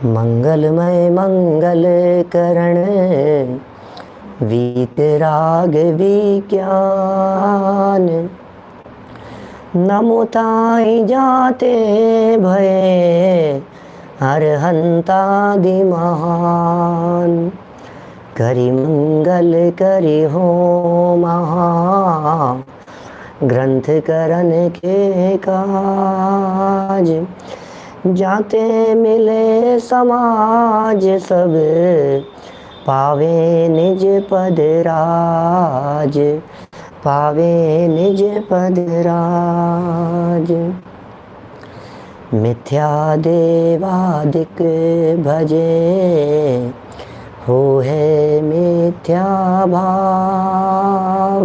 मंगलमय मंगल करण वीतराग विज्ञान, नमो ताई जाते भये अरहंतादि महान। करि मंगल करि हो महा ग्रंथ करन के काज, जाते मिले समाज सब पावे निज पद राज, पावे निज पद राज। मिथ्या देवादिक भजे हो है मिथ्या भाव,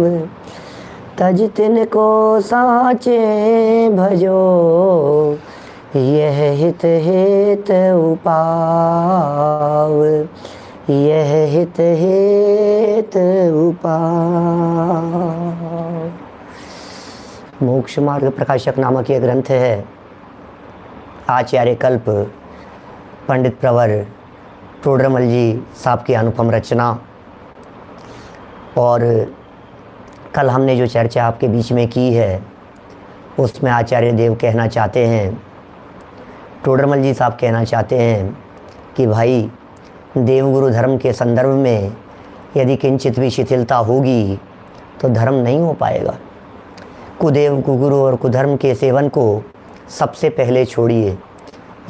तज तिनको साचे भजो यह हित हित उपाव, यह हित हित उपाव। मोक्ष मार्ग प्रकाशक नामक यह ग्रंथ है। आचार्य कल्प पंडित प्रवर टोडरमल जी साहब की अनुपम रचना। और कल हमने जो चर्चा आपके बीच में की है उसमें आचार्य देव कहना चाहते हैं, टोडरमल जी साहब कहना चाहते हैं कि भाई देवगुरु धर्म के संदर्भ में यदि किंचित भी शिथिलता होगी तो धर्म नहीं हो पाएगा। कुदेव कुगुरु और कुधर्म के सेवन को सबसे पहले छोड़िए।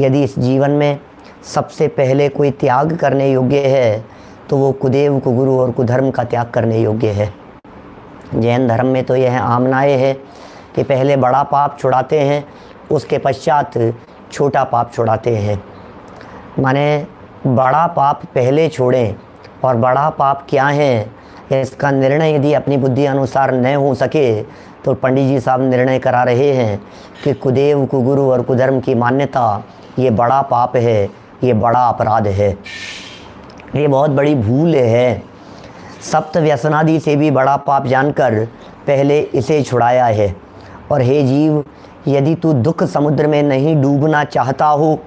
यदि इस जीवन में सबसे पहले कोई त्याग करने योग्य है तो वो कुदेव कुगुरु और कुधर्म का त्याग करने योग्य है। जैन धर्म में तो यह आमनाए है कि पहले बड़ा पाप छुड़ाते हैं, उसके पश्चात छोटा पाप छुड़ाते हैं। माने बड़ा पाप पहले छोड़ें, और बड़ा पाप क्या है इसका निर्णय यदि अपनी बुद्धि अनुसार न हो सके तो पंडित जी साहब निर्णय करा रहे हैं कि कुदेव कुगुरु और कुधर्म की मान्यता ये बड़ा पाप है, ये बड़ा अपराध है, ये बहुत बड़ी भूल है। सप्त व्यसनादि से भी बड़ा पाप जानकर पहले इसे छुड़ाया है। और हे जीव, यदि तू दुख समुद्र में नहीं डूबना चाहता हो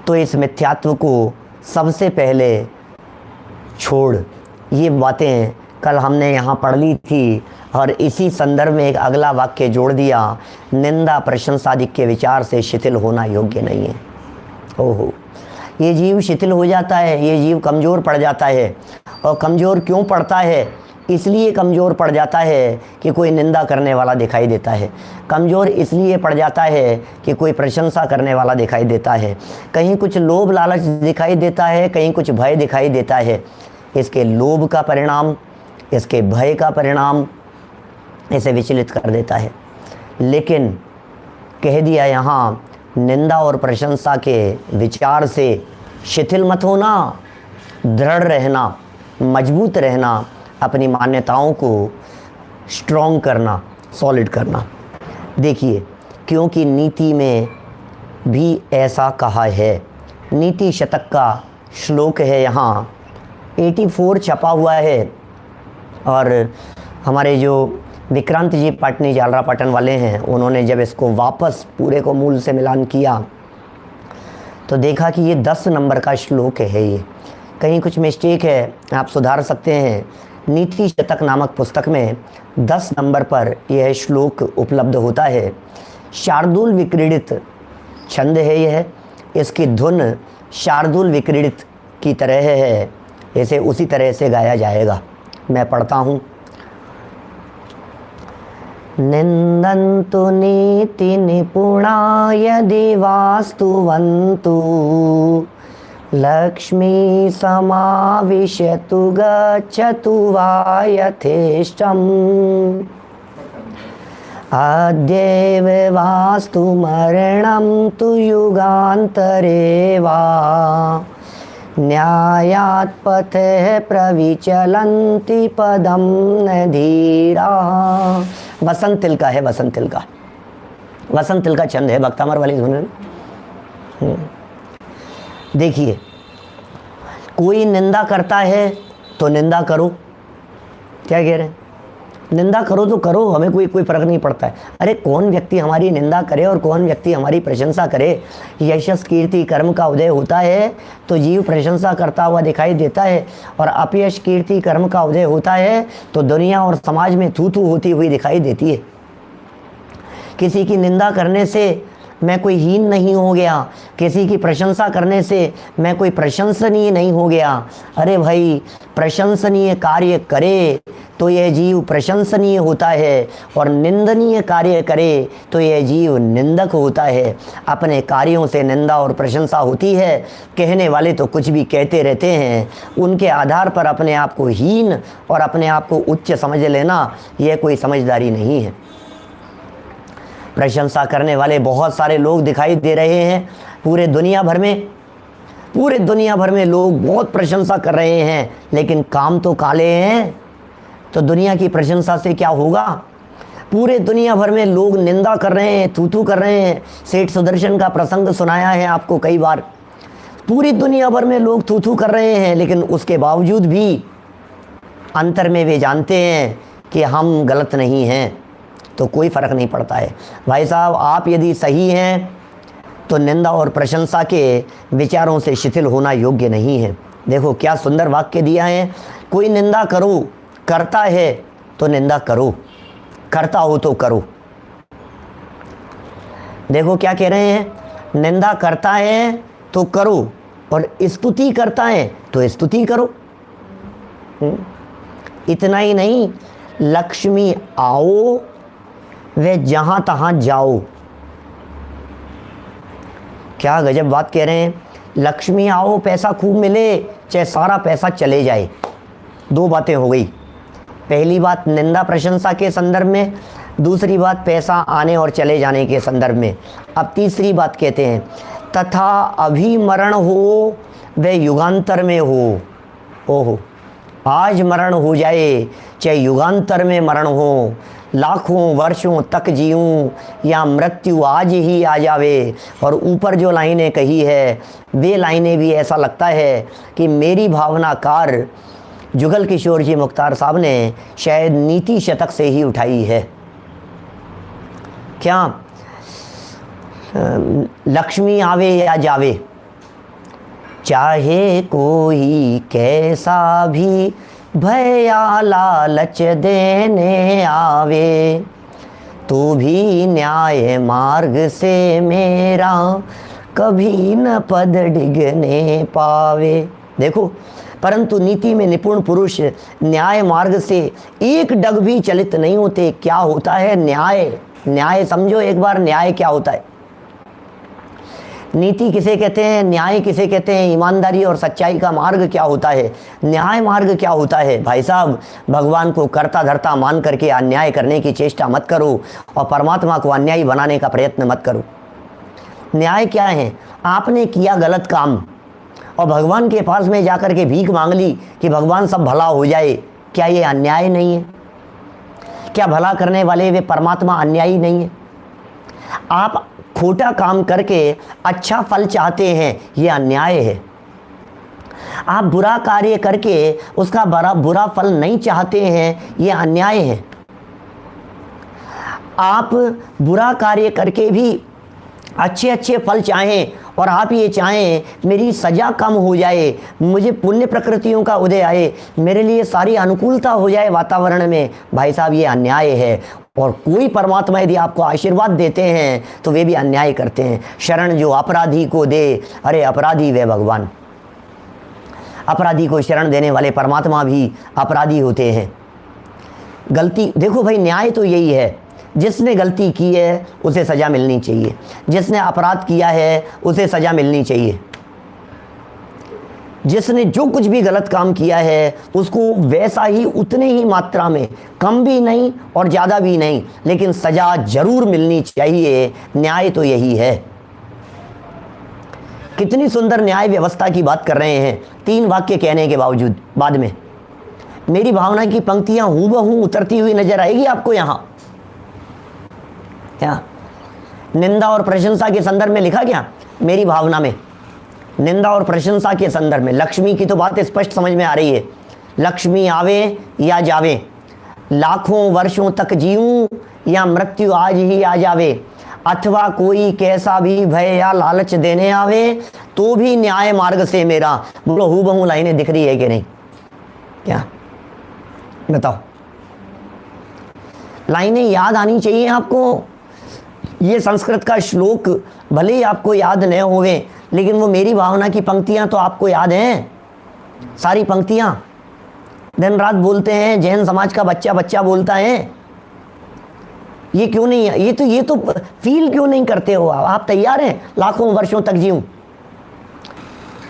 तो इस मिथ्यात्व को सबसे पहले छोड़। ये बातें कल हमने यहाँ पढ़ ली थी और इसी संदर्भ में एक अगला वाक्य जोड़ दिया, निंदा प्रशंसादि के विचार से शिथिल होना योग्य नहीं है। ओहो, ये जीव शिथिल हो जाता है, ये जीव कमज़ोर पड़ जाता है। और कमज़ोर क्यों पड़ता है? इसलिए कमज़ोर पड़ जाता है कि कोई निंदा करने वाला दिखाई देता है। कमज़ोर इसलिए पड़ जाता है कि कोई प्रशंसा करने वाला दिखाई देता है। कहीं कुछ लोभ लालच दिखाई देता है, कहीं कुछ भय दिखाई देता है। इसके लोभ का परिणाम, इसके भय का परिणाम इसे विचलित कर देता है। लेकिन कह दिया यहाँ, निंदा और प्रशंसा के विचार से शिथिल मत होना, दृढ़ रहना, मजबूत रहना, अपनी मान्यताओं को स्ट्रॉन्ग करना, सॉलिड करना। देखिए, क्योंकि नीति में भी ऐसा कहा है। नीति शतक का श्लोक है, यहाँ 84 छपा हुआ है। और हमारे जो विक्रांत जी पाटनी जालरा पाटन वाले हैं, उन्होंने जब इसको वापस पूरे को मूल से मिलान किया तो देखा कि ये 10 नंबर का श्लोक है। ये कहीं कुछ मिस्टेक है, आप सुधार सकते हैं। नीति शतक नामक पुस्तक में 10 नंबर पर यह श्लोक उपलब्ध होता है। शार्दूल विक्रीडित छंद है यह, इसकी धुन शार्दूल विक्रीडित की तरह है, इसे उसी तरह से गाया जाएगा। मैं पढ़ता हूँ। निंदन्तु नीति निपुणा यदि वास्तुवन्तु, लक्ष्मी समाविशतु गच्छतु वा यथेष्टम्, अद्यैव वास्तु मरणं तु युगान्तरे वा, न्यायात् पथः प्रविचलन्ति पदं न धीरा। वसंत तिल का है, वसंत तिल का, वसंत तिल का छंद है, भक्तामर वाली धुन। देखिए, कोई निंदा करता है तो निंदा करो, क्या कह रहे हैं? निंदा करो तो करो, हमें कोई फर्क नहीं पड़ता है। अरे कौन व्यक्ति हमारी निंदा करे और कौन व्यक्ति हमारी प्रशंसा करे। यशस कीर्ति कर्म का उदय होता है तो जीव प्रशंसा करता हुआ दिखाई देता है, और अपयश कीर्ति कर्म का उदय होता है तो दुनिया और समाज में थू थू होती हुई दिखाई देती है। किसी की निंदा करने से मैं कोई हीन नहीं हो गया, किसी की प्रशंसा करने से मैं कोई प्रशंसनीय नहीं हो गया। अरे भाई, प्रशंसनीय कार्य करे तो यह जीव प्रशंसनीय होता है, और निंदनीय कार्य करे तो यह जीव निंदक होता है। अपने कार्यों से निंदा और प्रशंसा होती है। कहने वाले तो कुछ भी कहते रहते हैं, उनके आधार पर अपने आप को हीन और अपने आप को उच्च समझ लेना यह कोई समझदारी नहीं है। प्रशंसा करने वाले बहुत सारे लोग दिखाई दे रहे हैं पूरे दुनिया भर में लोग बहुत प्रशंसा कर रहे हैं, लेकिन काम तो काले हैं। तो दुनिया की प्रशंसा से क्या होगा। पूरे दुनिया भर में लोग निंदा कर रहे हैं, थू कर रहे हैं। सेठ सुदर्शन का प्रसंग सुनाया है आपको कई बार। पूरी दुनिया भर में लोग थू कर रहे हैं, लेकिन उसके बावजूद भी अंतर में वे जानते हैं कि हम गलत नहीं हैं, तो कोई फ़र्क नहीं पड़ता है। भाई साहब, आप यदि सही हैं तो निंदा और प्रशंसा के विचारों से शिथिल होना योग्य नहीं है। देखो क्या सुंदर वाक्य दिया है। कोई निंदा करो, करता है तो निंदा करो, करता हो तो करो। देखो क्या कह रहे हैं, निंदा करता है तो करो, और स्तुति करता है तो स्तुति करो। इतना ही नहीं, लक्ष्मी आओ वे जहाँ तहाँ जाओ। क्या गजब बात कह रहे हैं। लक्ष्मी आओ, पैसा खूब मिले, चाहे सारा पैसा चले जाए। दो बातें हो गई। पहली बात निंदा प्रशंसा के संदर्भ में, दूसरी बात पैसा आने और चले जाने के संदर्भ में। अब तीसरी बात कहते हैं, तथा अभी मरण हो वे युगांतर में हो। ओहो, आज मरण हो जाए चाहे युगांतर में मरण हो, लाखों वर्षों तक जीऊं या मृत्यु आज ही आ जावे। और ऊपर जो लाइनें कही है वे लाइनें भी ऐसा लगता है कि मेरी भावनाकार जुगल किशोर जी मुख्तार साहब ने शायद नीति शतक से ही उठाई है। क्या लक्ष्मी आवे या जावे, चाहे कोई कैसा भी भया लालच देने आवे, तो भी न्याय मार्ग से मेरा कभी न पद डिगने पावे। देखो, परंतु नीति में निपुण पुरुष न्याय मार्ग से एक डग भी चलित नहीं होते। क्या होता है न्याय? न्याय समझो एक बार, न्याय क्या होता है। नीति किसे कहते हैं, न्याय किसे कहते हैं, ईमानदारी और सच्चाई का मार्ग क्या होता है, न्याय मार्ग क्या होता है। भाई साहब, भगवान को कर्ता धर्ता मान करके अन्याय करने की चेष्टा मत करो, और परमात्मा को अन्यायी बनाने का प्रयत्न मत करो। न्याय क्या है? आपने किया गलत काम और भगवान के पास में जाकर के भीख मांग ली कि भगवान सब भला हो जाए, क्या ये अन्याय नहीं है? क्या भला करने वाले वे परमात्मा अन्यायी नहीं है? आप खोटा काम करके अच्छा फल चाहते हैं, ये अन्याय है। आप बुरा कार्य करके उसका बुरा फल नहीं चाहते हैं, ये अन्याय है। आप बुरा कार्य करके भी अच्छे फल चाहें, और आप ये चाहें मेरी सज़ा कम हो जाए, मुझे पुण्य प्रकृतियों का उदय आए, मेरे लिए सारी अनुकूलता हो जाए वातावरण में, भाई साहब ये अन्याय है। और कोई परमात्मा यदि आपको आशीर्वाद देते हैं तो वे भी अन्याय करते हैं। शरण जो अपराधी को दे, अरे अपराधी वे भगवान। अपराधी को शरण देने वाले परमात्मा भी अपराधी होते हैं। गलती देखो भाई, न्याय तो यही है, जिसने गलती की है उसे सज़ा मिलनी चाहिए, जिसने अपराध किया है उसे सज़ा मिलनी चाहिए। जिसने जो कुछ भी गलत काम किया है उसको वैसा ही, उतने ही मात्रा में, कम भी नहीं और ज़्यादा भी नहीं, लेकिन सज़ा जरूर मिलनी चाहिए। न्याय तो यही है। कितनी सुंदर न्याय व्यवस्था की बात कर रहे हैं 3 वाक्य कहने के बावजूद। बाद में मेरी भावना की पंक्तियां हूबहू उतरती हुई नजर आएगी आपको। यहाँ क्या निंदा और प्रशंसा के संदर्भ में लिखा क्या? मेरी भावना में निंदा और प्रशंसा के संदर्भ में लक्ष्मी की तो बात स्पष्ट समझ में आ रही है। लक्ष्मी आवे या जावे, लाखों वर्षों तक जीऊं या मृत्यु आज ही आ जावे, अथवा कोई कैसा भी भय या लालच देने आवे, तो भी न्याय मार्ग से मेरा। बोलो हूबहू लाइनें दिख रही है कि नहीं? क्या बताओ? लाइनें याद आनी चाहिए आपको। ये संस्कृत का श्लोक भले ही आपको याद न होवे, लेकिन वो मेरी भावना की पंक्तियां तो आपको याद हैं। सारी पंक्तियां दिन रात बोलते हैं, जैन समाज का बच्चा बच्चा बोलता है। ये क्यों नहीं है? ये तो फील क्यों नहीं करते हो आप? तैयार हैं लाखों वर्षों तक जीऊं?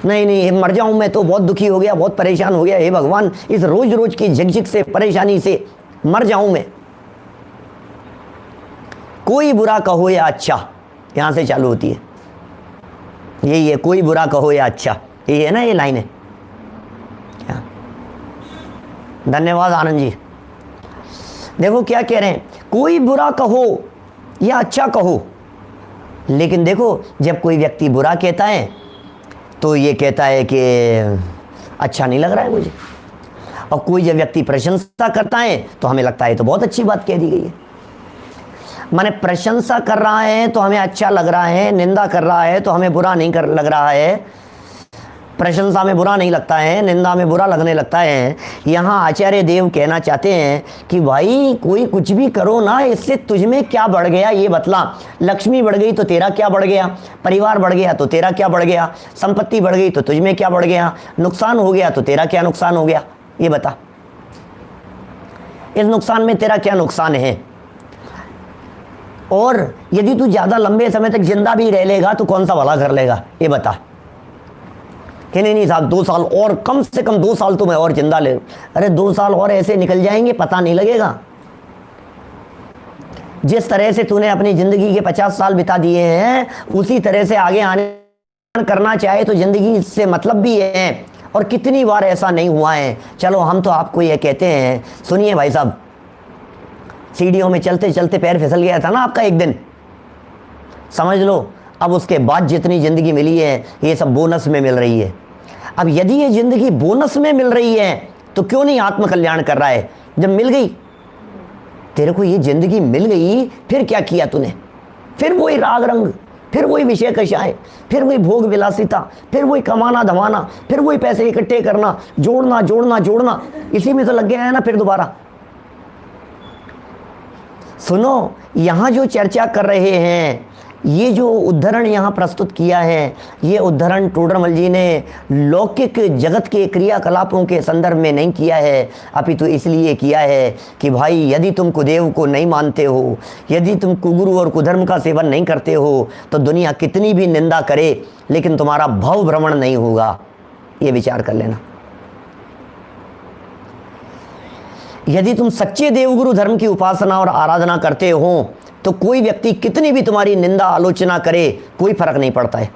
नहीं मर जाऊं मैं तो बहुत दुखी हो गया, बहुत परेशान हो गया, हे भगवान इस रोज रोज की झिकझिक से, परेशानी से मर जाऊं मैं। कोई बुरा कहो या अच्छा, यहां से चालू होती है। यही है, कोई बुरा कहो या अच्छा, यही है ना ये लाइन है। क्या? धन्यवाद आनंद जी। देखो क्या कह रहे हैं, कोई बुरा कहो या अच्छा कहो। लेकिन देखो जब कोई व्यक्ति बुरा कहता है तो ये कहता है कि अच्छा नहीं लग रहा है मुझे, और कोई जब व्यक्ति प्रशंसा करता है तो हमें लगता है तो बहुत अच्छी बात कह दी गई है। माने प्रशंसा कर रहा है तो हमें अच्छा लग रहा है, निंदा कर रहा है तो हमें बुरा नहीं लग रहा है। प्रशंसा में बुरा नहीं लगता है, निंदा में बुरा लगने लगता है। यहाँ आचार्य देव कहना चाहते हैं कि भाई कोई कुछ भी करो ना, इससे तुझ में क्या बढ़ गया ये बतला। लक्ष्मी बढ़ गई तो तेरा क्या बढ़ गया, परिवार बढ़ गया तो तेरा क्या बढ़ गया, संपत्ति बढ़ गई तो तुझ में क्या बढ़ गया, नुकसान हो गया तो तेरा क्या नुकसान हो गया, ये बता। इस नुकसान में तेरा क्या नुकसान है? और यदि तू ज़्यादा लंबे समय तक जिंदा भी रह लेगा तो कौन सा भला कर लेगा, ये बता। कि नहीं साहब 2 साल और, कम से कम 2 साल तो मैं और जिंदा ले। अरे 2 साल और ऐसे निकल जाएंगे पता नहीं लगेगा। जिस तरह से तूने अपनी जिंदगी के 50 साल बिता दिए हैं, उसी तरह से आगे आने करना चाहे तो जिंदगी से मतलब भी है। और कितनी बार ऐसा नहीं हुआ है। चलो हम तो आपको ये कहते हैं, सुनिए भाई साहब, सीढ़ियों में चलते चलते पैर फिसल गया था ना आपका एक दिन, समझ लो अब उसके बाद जितनी ज़िंदगी मिली है ये सब बोनस में मिल रही है। अब यदि ये ज़िंदगी बोनस में मिल रही है तो क्यों नहीं आत्मकल्याण कर रहा है? जब मिल गई तेरे को ये ज़िंदगी मिल गई, फिर क्या किया तूने? फिर वही राग रंग, फिर वही विषय कषाय, फिर वही भोग विलासिता, फिर वही कमाना धमाना, फिर वही पैसे इकट्ठे करना, जोड़ना जोड़ना जोड़ना, इसी में तो लग गया है ना फिर दोबारा। सुनो, यहाँ जो चर्चा कर रहे हैं, ये जो उद्धरण यहाँ प्रस्तुत किया है, ये उद्धरण टोडरमल जी ने लौकिक जगत के क्रियाकलापों के संदर्भ में नहीं किया है, अपितु इसलिए किया है कि भाई यदि तुम कुदेव को नहीं मानते हो, यदि तुम कुगुरु और कुधर्म का सेवन नहीं करते हो, तो दुनिया कितनी भी निंदा करे लेकिन तुम्हारा भव भ्रमण नहीं होगा। ये विचार कर लेना। यदि तुम सच्चे देवगुरु धर्म की उपासना और आराधना करते हो तो कोई व्यक्ति कितनी भी तुम्हारी निंदा आलोचना करे, कोई फर्क नहीं पड़ता है।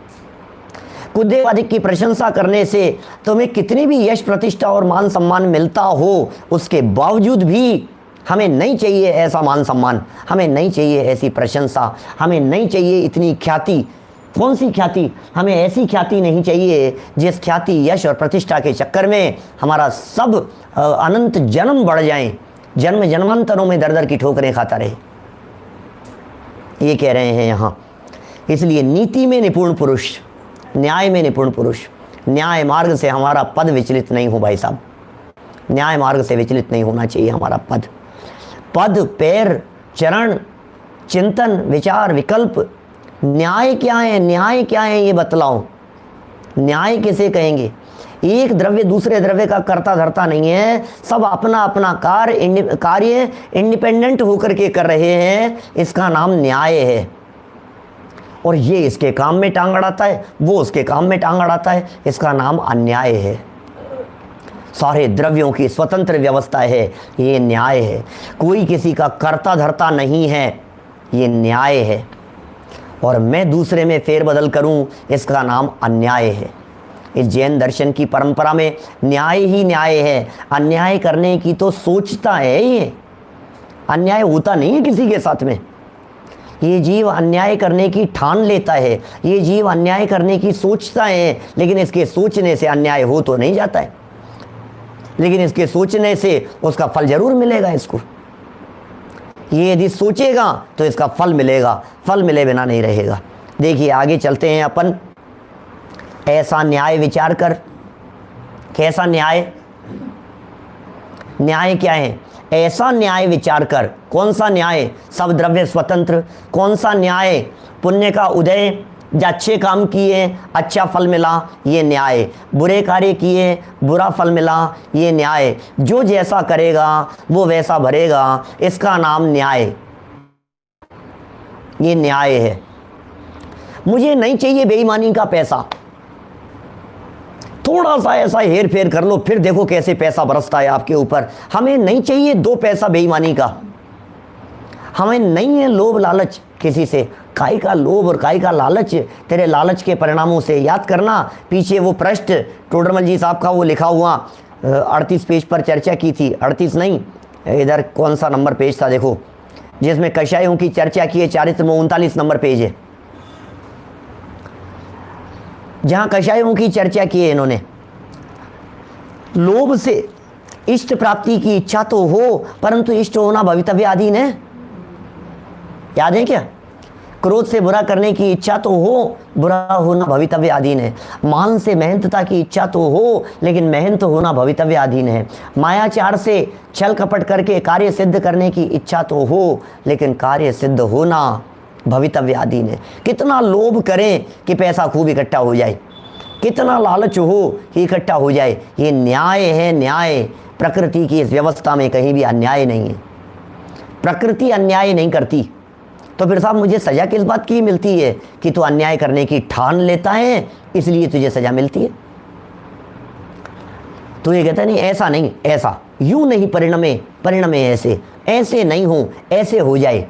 कुलदेव आदि की प्रशंसा करने से तुम्हें कितनी भी यश प्रतिष्ठा और मान सम्मान मिलता हो, उसके बावजूद भी हमें नहीं चाहिए ऐसा मान सम्मान, हमें नहीं चाहिए ऐसी प्रशंसा, हमें नहीं चाहिए इतनी ख्याति। कौन सी ख्याति? हमें ऐसी ख्याति नहीं चाहिए जिस ख्याति यश और प्रतिष्ठा के चक्कर में हमारा सब अनंत जन्म बढ़ जाएं, जन्म जन्मांतरों में दर दर की ठोकरें खाता रहे। ये कह रहे हैं यहाँ। इसलिए नीति में निपुण पुरुष, न्याय में निपुण पुरुष, न्याय मार्ग से हमारा पद विचलित नहीं हो भाई साहब। न्याय मार्ग से विचलित नहीं होना चाहिए हमारा पद। पद, पैर, चरण, चिंतन, विचार, विकल्प। न्याय क्या है? न्याय क्या है ये बतलाओ। न्याय किसे कहेंगे? एक द्रव्य दूसरे द्रव्य का कर्ता धर्ता नहीं है, सब अपना अपना कार्य इंडिपेंडेंट होकर के कर रहे हैं, इसका नाम न्याय है। और ये इसके काम में टांग अड़ाता है, वो उसके काम में टांग अड़ाता है, इसका नाम अन्याय है। सारे द्रव्यों की स्वतंत्र व्यवस्था है, ये न्याय है। कोई किसी का कर्ता धर्ता नहीं है, ये न्याय है। और मैं दूसरे में फेरबदल करूं, इसका नाम अन्याय है। इस जैन दर्शन की परंपरा में न्याय ही न्याय है। अन्याय करने की तो सोचता है, ये अन्याय होता नहीं है किसी के साथ में। ये जीव अन्याय करने की ठान लेता है, ये जीव अन्याय करने की सोचता है, लेकिन इसके सोचने से अन्याय हो तो नहीं जाता है, लेकिन इसके सोचने से उसका फल जरूर मिलेगा इसको। ये यदि सोचेगा तो इसका फल मिलेगा, फल मिले बिना नहीं रहेगा। देखिए आगे चलते हैं अपन। ऐसा न्याय विचार कर। कैसा न्याय? न्याय क्या है? ऐसा न्याय विचार कर। कौन सा न्याय? सब द्रव्य स्वतंत्र। कौन सा न्याय? पुण्य का उदय, जो अच्छे काम किए अच्छा फल मिला, ये न्याय। बुरे कार्य किए बुरा फल मिला, ये न्याय। जो जैसा करेगा वो वैसा भरेगा, इसका नाम न्याय। ये न्याय है। मुझे नहीं चाहिए बेईमानी का पैसा, थोड़ा सा ऐसा हेर फेर कर लो, फिर देखो कैसे पैसा बरसता है आपके ऊपर। हमें नहीं चाहिए 2 पैसा बेईमानी का, हमें नहीं है लोभ लालच किसी से। काय का लोभ और काय का लालच? तेरे लालच के परिणामों से याद करना, पीछे वो पृष्ठ टोडरमल जी साहब का वो लिखा हुआ 38 पेज पर चर्चा की थी। 38 नहीं, इधर कौन सा नंबर पेज था देखो, जिसमें कषायों की चर्चा की है, चारित्र में 39 नंबर पेज है, जहां कषायों की चर्चा की है इन्होंने। लोभ से इष्ट प्राप्ति की इच्छा तो हो, परंतु इष्ट होना भवितव्याधीन है। याद है क्या? क्रोध से बुरा करने की इच्छा तो हो, बुरा होना भवितव्याधीन है। मान से मेहनतता की इच्छा तो हो, लेकिन मेहनत होना भवितव्याधीन है। मायाचार से छल कपट करके कार्य सिद्ध करने की इच्छा तो हो, लेकिन कार्य सिद्ध होना भवितव्याधीन है। कितना लोभ करें कि पैसा खूब इकट्ठा हो जाए, कितना लालच हो कि इकट्ठा हो जाए, ये न्याय है। न्याय प्रकृति की इस व्यवस्था में कहीं भी अन्याय नहीं है। प्रकृति अन्याय नहीं करती, तो फिर साहब मुझे सजा किस बात की मिलती है कि तू अन्याय करने की ठान लेता है, इसलिए तुझे सजा मिलती है। तो ये कहता नहीं ऐसा नहीं, ऐसा यूं नहीं परिणमे, परिणमे ऐसे, ऐसे नहीं हो, ऐसे हो जाए,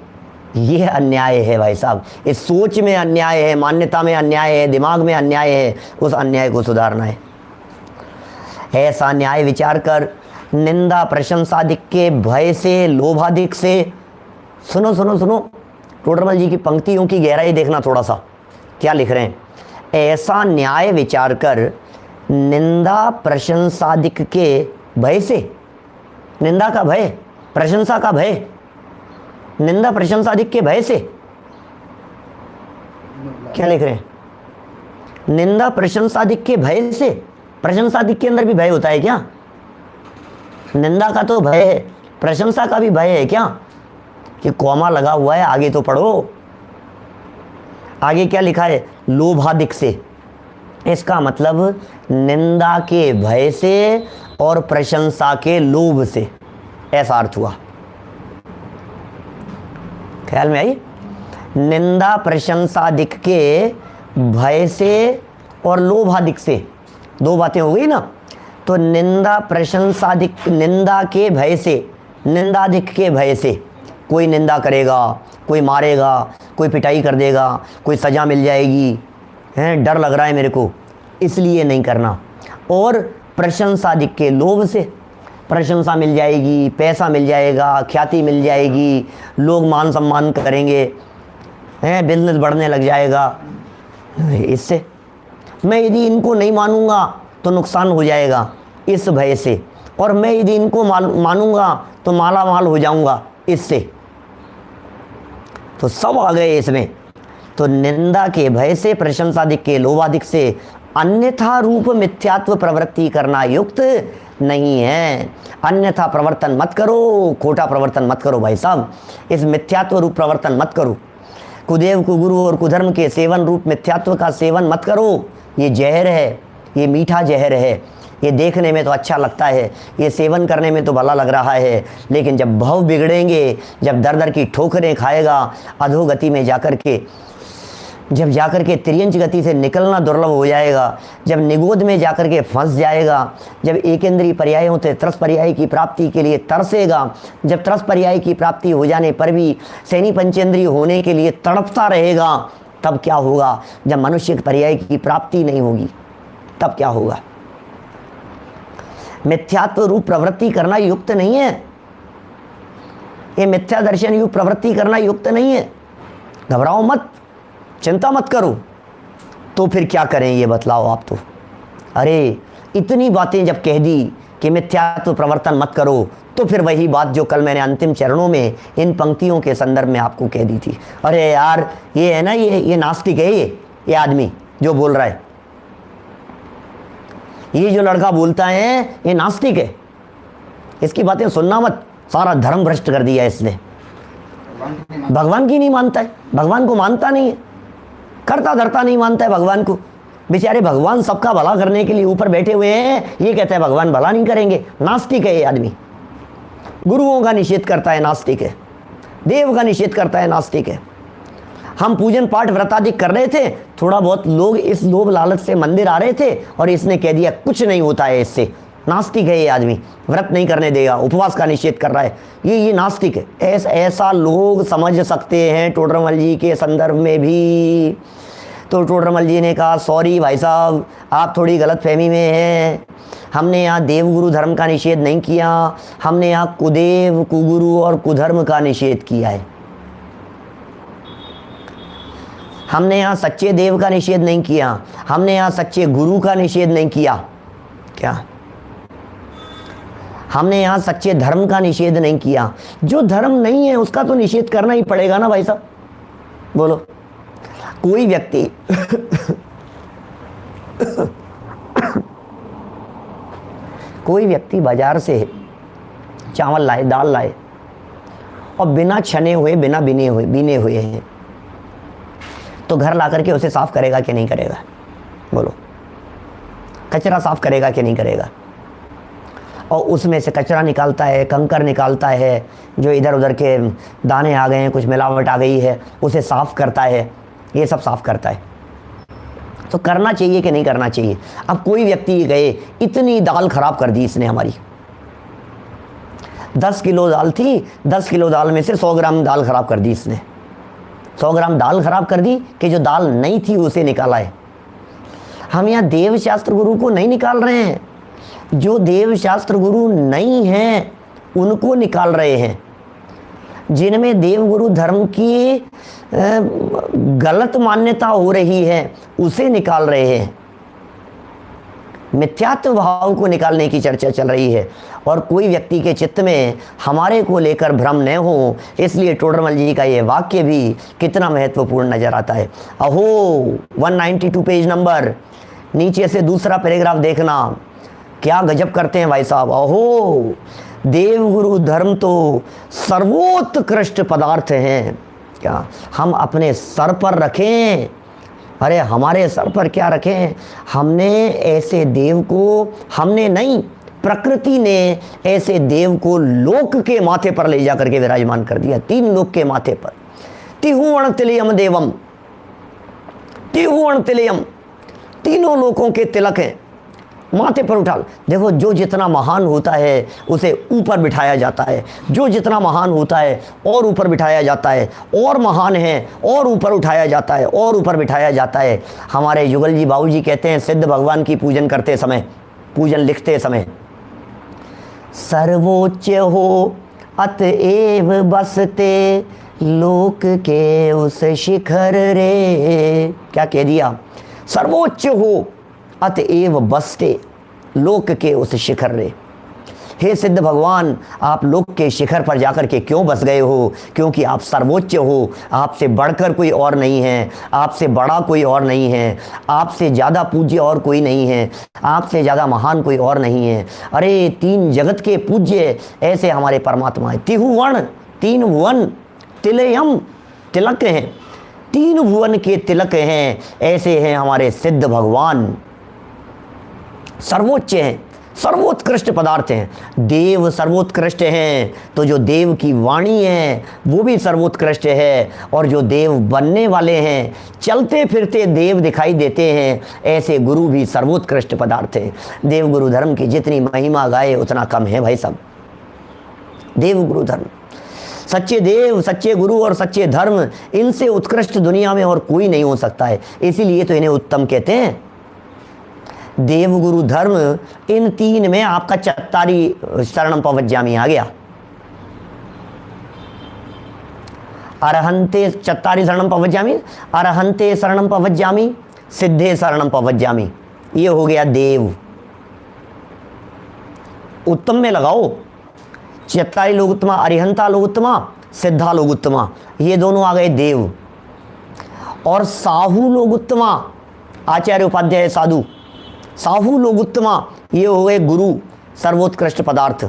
ये अन्याय है भाई साहब। इस सोच में अन्याय है, मान्यता में अन्याय है, दिमाग में अन्याय है, उस अन्याय को सुधारना है। ऐसा न्याय विचार कर। निंदा प्रशंसादिक के भय से, लोभादिक से। सुनो सुनो सुनो, टोडरमल जी की पंक्तियों की गहराई देखना थोड़ा सा, क्या लिख रहे हैं। ऐसा न्याय विचार कर, निंदा प्रशंसादिक के भय से। निंदा का भय, प्रशंसा का भय, निंदा प्रशंसादिक के भय से। क्या लिख रहे हैं? निंदा प्रशंसादिक के भय से। प्रशंसादिक के अंदर भी भय होता है क्या? निंदा का तो भय है, प्रशंसा का भी भय है क्या? कि कॉमा लगा हुआ है, आगे तो पढ़ो। आगे क्या लिखा है? लोभादिक से। इसका मतलब निंदा के भय से और प्रशंसा के लोभ से, ऐसा अर्थ हुआ। ख्याल में आई? निंदा प्रशंसादिक के भय से और लोभादिक से, 2 बातें हो गई ना। तो निंदा प्रशंसादिक, निंदा के भय से, निंदादिक के भय से। कोई निंदा करेगा, कोई मारेगा, कोई पिटाई कर देगा, कोई सज़ा मिल जाएगी, हैं, डर लग रहा है मेरे को, इसलिए नहीं करना। और प्रशंसादिक के लोभ से, प्रशंसा मिल जाएगी, पैसा मिल जाएगा, ख्याति मिल जाएगी, लोग मान सम्मान करेंगे, हैं, बिजनेस बढ़ने लग जाएगा, इससे मैं यदि इनको नहीं मानूंगा तो नुकसान हो जाएगा, इस भय से। और मैं यदि इनको मानूंगा तो माला माल हो जाऊंगा, इससे। तो सब आ गए इसमें। तो निंदा के भय से, प्रशंसादिक के लोभादिक से अन्यथा रूप मिथ्यात्व प्रवृत्ति करना युक्त नहीं है। अन्यथा प्रवर्तन मत करो, खोटा प्रवर्तन मत करो भाई साहब, इस मिथ्यात्व रूप प्रवर्तन मत करो। कुदेव कुगुरु और कुधर्म के सेवन रूप मिथ्यात्व का सेवन मत करो। ये जहर है, ये मीठा जहर है। ये देखने में तो अच्छा लगता है, ये सेवन करने में तो भला लग रहा है, लेकिन जब भाव बिगड़ेंगे, जब दर दर की ठोकरें खाएगा, अधोगति में जाकर के, जब जाकर के तिर्यंच गति से निकलना दुर्लभ हो जाएगा, जब निगोद में जाकर के फंस जाएगा, जब एकेंद्रीय पर्यायों से त्रस पर्याय की प्राप्ति के लिए तरसेगा, जब त्रस पर्याय की प्राप्ति हो जाने पर भी सैनी पंचेंद्रीय होने के लिए तड़पता रहेगा, तब क्या होगा? जब मनुष्य पर्याय की प्राप्ति नहीं होगी, तब क्या होगा? मिथ्यात्व रूप प्रवृत्ति करना युक्त नहीं है। ये मिथ्या दर्शन युक्त प्रवृत्ति करना युक्त नहीं है। घबराओ मत, चिंता मत करो। तो फिर क्या करें ये बतलाओ आप तो। अरे इतनी बातें जब कह दी कि मिथ्यात्व प्रवर्तन मत करो, तो फिर वही बात जो कल मैंने अंतिम चरणों में इन पंक्तियों के संदर्भ में आपको कह दी थी। अरे यार ये है ना, ये नास्तिक है, ये आदमी जो बोल रहा है, ये जो लड़का बोलता है ये नास्तिक है, इसकी बातें सुनना मत, सारा धर्म भ्रष्ट कर दिया इसने। भगवान की नहीं मानता है, भगवान को मानता नहीं है, करता धरता नहीं मानता है भगवान को। बेचारे भगवान सबका भला करने के लिए ऊपर बैठे हुए हैं, ये कहता है भगवान भला नहीं करेंगे। नास्तिक है ये आदमी, गुरुओं का निषेध करता है, नास्तिक है, देव का निषेध करता है, नास्तिक है। हम पूजन पाठ व्रत आदि कर रहे थे, थोड़ा बहुत लोग इस लोभ लालच से मंदिर आ रहे थे और इसने कह दिया कुछ नहीं होता है इससे। नास्तिक है ये आदमी, व्रत नहीं करने देगा, उपवास का निषेध कर रहा है, ये नास्तिक है। ऐसा लोग समझ सकते हैं टोडरमल जी के संदर्भ में भी। तो टोडरमल जी ने कहा सॉरी भाई साहब, आप थोड़ी गलतफहमी में हैं, हमने यहाँ देवगुरु धर्म का निषेध नहीं किया, हमने यहाँ कुदेव, कुगुरु और कुधर्म का निषेध किया है। हमने यहाँ सच्चे देव का निषेध नहीं किया, हमने यहाँ सच्चे गुरु का निषेध नहीं किया। क्या? हमने यहाँ सच्चे धर्म का निषेध नहीं किया। जो धर्म नहीं है उसका तो निषेध करना ही पड़ेगा ना भाई साहब, बोलो। कोई व्यक्ति कोई व्यक्ति बाजार से चावल लाए, दाल लाए और बिना छने हुए, बिना बीने हुए हैं, तो घर ला करके उसे साफ करेगा कि नहीं करेगा? बोलो। कचरा साफ करेगा कि नहीं करेगा? और उसमें से कचरा निकालता है, कंकर निकालता है, जो इधर उधर के दाने आ गए हैं, कुछ मिलावट आ गई है, उसे साफ करता है, ये सब साफ करता है। तो करना चाहिए कि नहीं करना चाहिए? अब कोई व्यक्ति गए, इतनी दाल खराब कर दी इसने हमारी, 10 किलो दाल थी, 10 किलो दाल में से 100 ग्राम दाल खराब कर दी इसने। 100 ग्राम दाल खराब कर दी कि जो दाल नहीं थी उसे निकाला है। हम यहाँ देव शास्त्र गुरु को नहीं निकाल रहे हैं, जो देव शास्त्र गुरु नहीं हैं उनको निकाल रहे हैं। जिनमें देव गुरु धर्म की गलत मान्यता हो रही है उसे निकाल रहे हैं। मिथ्यात्व भाव को निकालने की चर्चा चल रही है और कोई व्यक्ति के चित्त में हमारे को लेकर भ्रम न हो, इसलिए टोडरमल जी का ये वाक्य भी कितना महत्वपूर्ण नजर आता है। अहो 192 पेज नंबर, नीचे से दूसरा पैराग्राफ देखना, क्या गजब करते हैं भाई साहब। अहो देवगुरु धर्म तो सर्वोत्कृष्ट पदार्थ हैं, क्या हम अपने सर पर रखें? अरे हमारे सर पर क्या रखें? हमने ऐसे देव को, हमने नहीं, प्रकृति ने ऐसे देव को लोक के माथे पर ले जा करके विराजमान कर दिया, 3 लोक के माथे पर। तिहुवण तिलयम देवम, तिहुवण तिलयम, तीनों लोकों के तिलक हैं, माथे पर उठा। देखो, जो जितना महान होता है उसे ऊपर बिठाया जाता है, जो जितना महान होता है और ऊपर बिठाया जाता है, और महान है और ऊपर उठाया जाता है, और ऊपर बिठाया जाता है। हमारे युगल जी बाबू जी कहते हैं सिद्ध भगवान की पूजन करते समय, पूजन लिखते समय, सर्वोच्च हो अतएव बसते लोक के उस शिखर रे। क्या कह दिया? सर्वोच्च हो अतएव बसते लोक के उस शिखर रे। हे सिद्ध भगवान, आप लोक के शिखर पर जाकर के क्यों बस गए हो? क्योंकि आप सर्वोच्च हो, आपसे बढ़कर कोई और नहीं है, आपसे बड़ा कोई और नहीं है, आपसे ज़्यादा पूज्य और कोई नहीं है, आपसे ज़्यादा महान कोई और नहीं है। अरे 3 जगत के पूज्य ऐसे हमारे परमात्मा है। तिहुवण, 3 भुवन, तिलयम, तिलक हैं, 3 भुवन के तिलक हैं, ऐसे हैं हमारे सिद्ध भगवान। सर्वोच्च हैं, सर्वोत्कृष्ट पदार्थ हैं। देव सर्वोत्कृष्ट हैं, तो जो देव की वाणी है वो भी सर्वोत्कृष्ट है, और जो देव बनने वाले हैं, चलते फिरते देव दिखाई देते हैं, ऐसे गुरु भी सर्वोत्कृष्ट पदार्थ हैं। देव गुरु धर्म की जितनी महिमा गाए उतना कम है भाई साहब। देव गुरु धर्म, सच्चे देव, सच्चे गुरु और सच्चे धर्म, इनसे उत्कृष्ट दुनिया में और कोई नहीं हो सकता है। इसीलिए तो इन्हें उत्तम कहते हैं। देव गुरु धर्म, इन 3 में आपका चत्तारी शरणम पवज्जामी आ गया। अरहंते चत्तारी शरणम पवज्जामी, अरहंते शरणम पवज्जामी, सिद्धे शरणम पवज्जामी, ये हो गया देव। उत्तम में लगाओ, चत्तारी लोकोत्तमा, अरिहंता लोकोत्तमा, सिद्धा लोकोत्तमा, ये दोनों आ गए देव। और साहू लोकोत्तमा, आचार्य उपाध्याय साधु, साहू लोकोत्तमा, ये हो गए गुरु, सर्वोत्कृष्ट पदार्थ।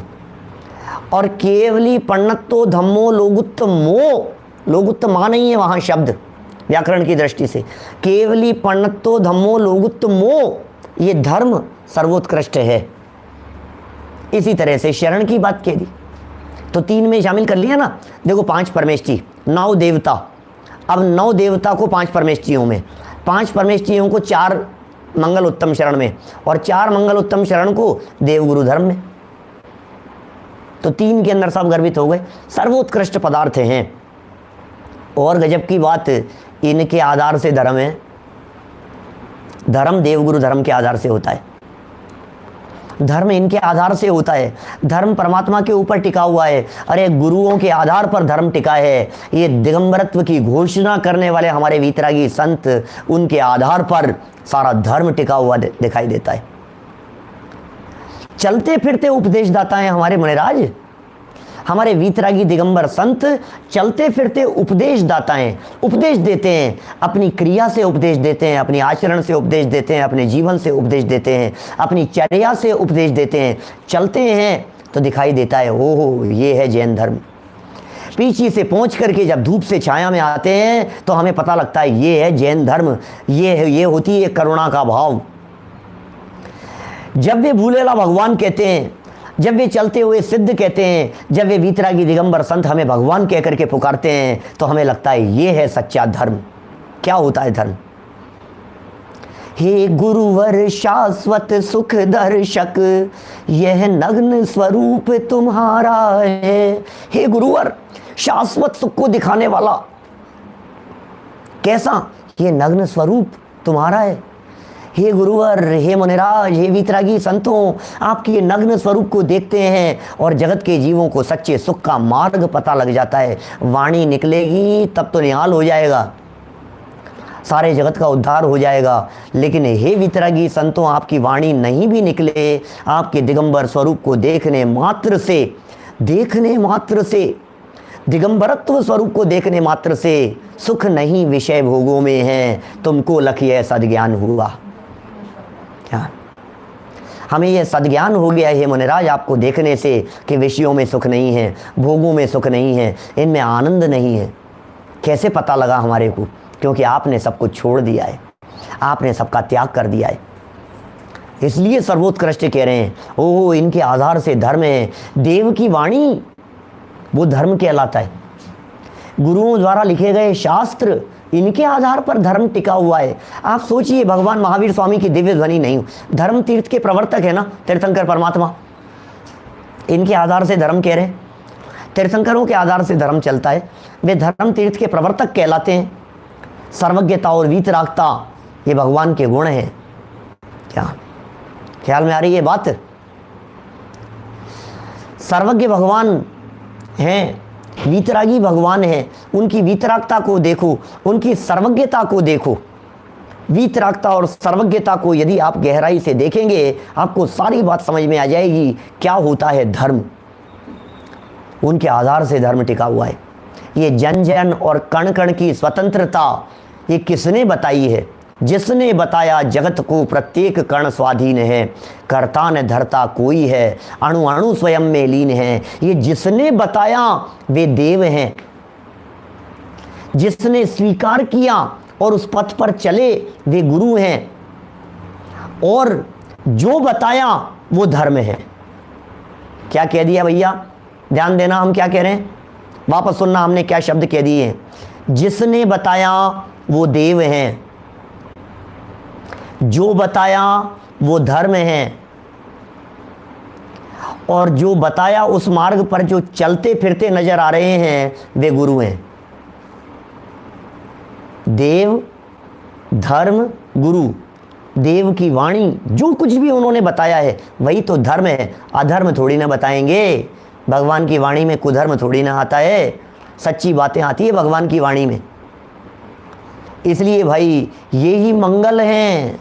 और केवली पण्णत्तो धम्मो लोकोत्तमो, लोकोत्तमा नहीं है वहाँ शब्द व्याकरण की दृष्टि से, केवली पण्णत्तो धम्मो लोकोत्तमो, ये धर्म सर्वोत्कृष्ट है। इसी तरह से शरण की बात कह दी तो 3 में शामिल कर लिया ना। देखो 5 परमेष्ठी, 9 देवता, अब 9 देवता को 5 परमेष्ठियों में, 5 परमेष्ठियों को 4 मंगल उत्तम शरण में, और 4 मंगल उत्तम शरण को देवगुरु धर्म में, तो 3 के अंदर सब गर्भित हो गए, सर्वोत्कृष्ट पदार्थ हैं। और गजब की बात, इनके आधार से धर्म है। धर्म देवगुरु धर्म के आधार से होता है, धर्म इनके आधार से होता है। धर्म परमात्मा के ऊपर टिका हुआ है। अरे गुरुओं के आधार पर धर्म टिका है। ये दिगंबरत्व की घोषणा करने वाले हमारे वीतरागी संत, उनके आधार पर सारा धर्म टिका हुआ दिखाई देता है। चलते फिरते उपदेशदाता हैं हमारे मुनिराज, हमारे वीतरागी दिगंबर संत चलते फिरते उपदेशदाता हैं। उपदेश देते हैं, अपनी क्रिया से उपदेश देते हैं, अपनी आचरण से उपदेश देते हैं, अपने जीवन से उपदेश देते हैं, अपनी चर्या से उपदेश देते हैं। चलते हैं तो दिखाई देता है ओहो ये है जैन धर्म। पीछे से पहुंच करके जब धूप से छाया में आते हैं तो हमें पता लगता है ये है जैन धर्म, ये होती है करुणा का भाव। जब वे भूलेला भगवान कहते हैं, जब वे चलते हुए सिद्ध कहते हैं, जब वे वीतरागी दिगंबर संत हमें भगवान कह करके पुकारते हैं, तो हमें लगता है ये है सच्चा धर्म। क्या होता है धर्म? हे गुरुवर शाश्वत सुख दर्शक, यह नग्न स्वरूप तुम्हारा है। हे गुरुवर शाश्वत सुख को दिखाने वाला, कैसा? ये नग्न स्वरूप तुम्हारा है। हे गुरुवर, हे मुनिराज, हे वीतरागी संतों, आपकी ये नग्न स्वरूप को देखते हैं और जगत के जीवों को सच्चे सुख का मार्ग पता लग जाता है। वाणी निकलेगी तब तो निहाल हो जाएगा, सारे जगत का उद्धार हो जाएगा। लेकिन हे वीतरागी संतों, आपकी वाणी नहीं भी निकले, आपके दिगंबर स्वरूप को देखने मात्र से दिगंबरत्व स्वरूप को देखने मात्र से सुख नहीं विषय भोगों में है, तुमको लखिए सद्ज्ञान हुआ। क्या हमें यह सद्ज्ञान हो गया है मुनिराज आपको देखने से कि विषयों में सुख नहीं है, भोगों में सुख नहीं है, इनमें आनंद नहीं है। कैसे पता लगा हमारे को? क्योंकि आपने सब कुछ छोड़ दिया है, आपने सबका त्याग कर दिया है। इसलिए सर्वोत्कृष्ट कह रहे हैं ओह इनके आधार से धर्म है। देव की वाणी वो धर्म कहलाता है। गुरुओं द्वारा लिखे गए शास्त्र, इनके आधार पर धर्म टिका हुआ है। आप सोचिए, भगवान महावीर स्वामी की दिव्य ध्वनि नहीं, धर्म तीर्थ के प्रवर्तक है ना तीर्थंकर परमात्मा, इनके आधार से धर्म कह रहे हैं। तीर्थंकरों के आधार से धर्म चलता है, वे धर्म तीर्थ के प्रवर्तक कहलाते हैं। सर्वज्ञता और वीतरागता ये भगवान के गुण हैं। क्या ख्याल में आ रही है बात? सर्वज्ञ भगवान हैं, वीतरागी भगवान हैं। उनकी वीतरागता को देखो, उनकी सर्वज्ञता को देखो। वीतरागता और सर्वज्ञता को यदि आप गहराई से देखेंगे, आपको सारी बात समझ में आ जाएगी क्या होता है धर्म। उनके आधार से धर्म टिका हुआ है। ये जन जन और कण कण की स्वतंत्रता ये किसने बताई है? जिसने बताया जगत को प्रत्येक कण स्वाधीन है, कर्ता न धरता कोई है, अणु अणु स्वयं में लीन है। ये जिसने बताया वे देव हैं, जिसने स्वीकार किया और उस पथ पर चले वे गुरु हैं, और जो बताया वो धर्म है। क्या कह दिया भैया? ध्यान देना, हम क्या कह रहे हैं, वापस सुनना, हमने क्या शब्द कह दिए हैं। जिसने बताया वो देव हैं, जो बताया वो धर्म है, और जो बताया उस मार्ग पर जो चलते फिरते नजर आ रहे हैं वे गुरु हैं। देव, धर्म, गुरु। देव की वाणी, जो कुछ भी उन्होंने बताया है वही तो धर्म है। अधर्म थोड़ी ना बताएंगे, भगवान की वाणी में कुधर्म थोड़ी ना आता है, सच्ची बातें आती है भगवान की वाणी में। इसलिए भाई यही मंगल हैं,